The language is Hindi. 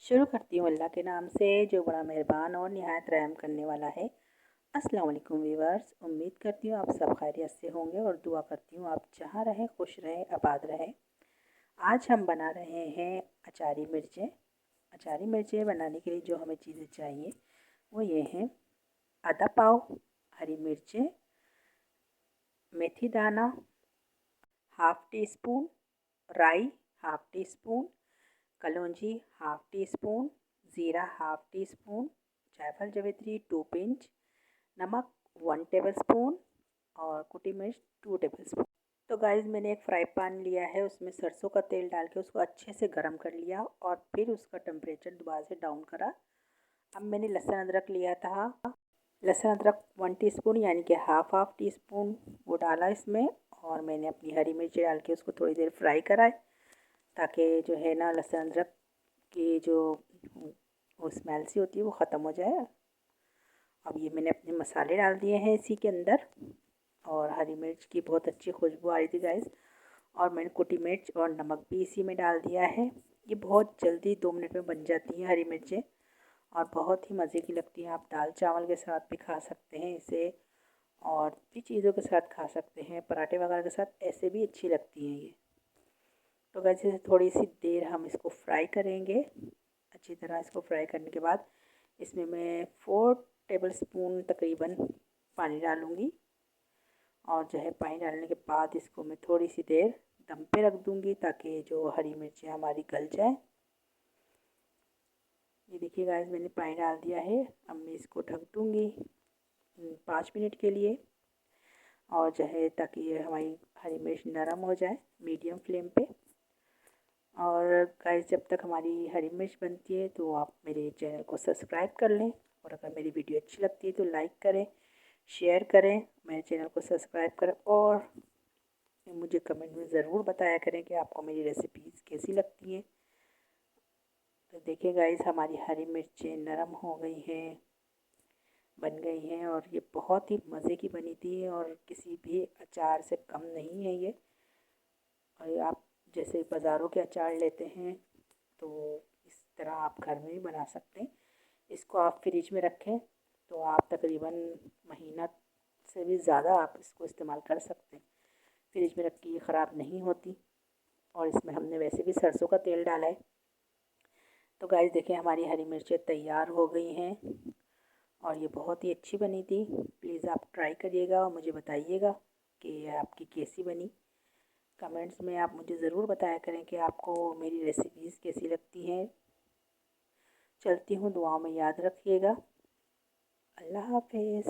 शुरू करती हूँ अल्लाह के नाम से जो बड़ा मेहरबान और निहायत रहम करने वाला है। अस्सलाम वालेकुम व्यूअर्स, उम्मीद करती हूँ आप सब खैरियत से होंगे और दुआ करती हूँ आप जहाँ रहें खुश रहें आबाद रहें। आज हम बना रहे हैं अचारी मिर्चें। अचारी मिर्चें बनाने के लिए जो हमें चीज़ें चाहिए वो ये हैं: आधा पाव हरी मिर्चें, मेथी दाना हाफ़ टी स्पून, राई हाफ़ टी स्पून, कलौंजी हाफ़ टी स्पून, ज़ीरा हाफ़ टी स्पून, जायफल जावित्री 2 पिंच, नमक 1 टेबल स्पून और कुटी मिर्च 2 टेबल स्पून। तो गाइस मैंने एक फ्राई पैन लिया है, उसमें सरसों का तेल डाल के उसको अच्छे से गर्म कर लिया और फिर उसका टेम्परेचर दोबारा से डाउन करा। अब मैंने लहसुन अदरक लिया था, लहसुन अदरक 1 टीस्पून यानी कि हाफ़ टी स्पून वो डाला इसमें, और मैंने अपनी हरी मिर्ची डाल के उसको थोड़ी देर फ्राई करा ताकि जो है ना लहसुन अदरक की जो वो स्मेल सी होती है वो ख़त्म हो जाए। अब ये मैंने अपने मसाले डाल दिए हैं इसी के अंदर, और हरी मिर्च की बहुत अच्छी खुशबू आ रही थी गाइस, और मैंने कुटी मिर्च और नमक भी इसी में डाल दिया है। ये बहुत जल्दी 2 मिनट में बन जाती हैं हरी मिर्चें और बहुत ही मज़े की लगती हैं। आप दाल चावल के साथ भी खा सकते हैं इसे, और भी चीज़ों के साथ खा सकते हैं, पराठे वगैरह के साथ ऐसे भी अच्छी लगती हैं ये। तो वैसे थोड़ी सी देर हम इसको फ्राई करेंगे। अच्छी तरह इसको फ्राई करने के बाद इसमें मैं 4 टेबल स्पून तकरीबन पानी डालूँगी, और जो है पानी डालने के बाद इसको मैं थोड़ी सी देर दम पे रख दूँगी ताकि जो हरी मिर्चें हमारी गल जाए। ये देखिए गाइस मैंने पानी डाल दिया है। अब मैं इसको ढक दूँगी 5 मिनट के लिए, और जो है ताकि ये हमारी हरी मिर्च नरम हो जाए मीडियम फ्लेम पे। और गाइस जब तक हमारी हरी मिर्च बनती है तो आप मेरे चैनल को सब्सक्राइब कर लें, और अगर मेरी वीडियो अच्छी लगती है तो लाइक करें, शेयर करें, मेरे चैनल को सब्सक्राइब करें, और मुझे कमेंट में ज़रूर बताया करें कि आपको मेरी रेसिपीज़ कैसी लगती हैं। तो देखिए गाइस हमारी हरी मिर्चें नरम हो गई हैं, बन गई हैं, और ये बहुत ही मज़े की बनी थी और किसी भी अचार से कम नहीं है ये। और आप जैसे बाज़ारों के अचार लेते हैं तो इस तरह आप घर में भी बना सकते हैं। इसको आप फ्रिज में रखें तो आप तकरीबन महीना से भी ज़्यादा आप इसको इस्तेमाल कर सकते हैं। फ्रिज में रख के ये ख़राब नहीं होती, और इसमें हमने वैसे भी सरसों का तेल डाला है। तो गाइस देखिए हमारी हरी मिर्चें तैयार हो गई हैं और ये बहुत ही अच्छी बनी थी। प्लीज़ आप ट्राई करिएगा और मुझे बताइएगा कि आपकी कैसी बनी। कमेंट्स में आप मुझे ज़रूर बताया करें कि आपको मेरी रेसिपीज़ कैसी लगती हैं। चलती हूँ, दुआओं में याद रखिएगा। अल्लाह हाफ़िज़।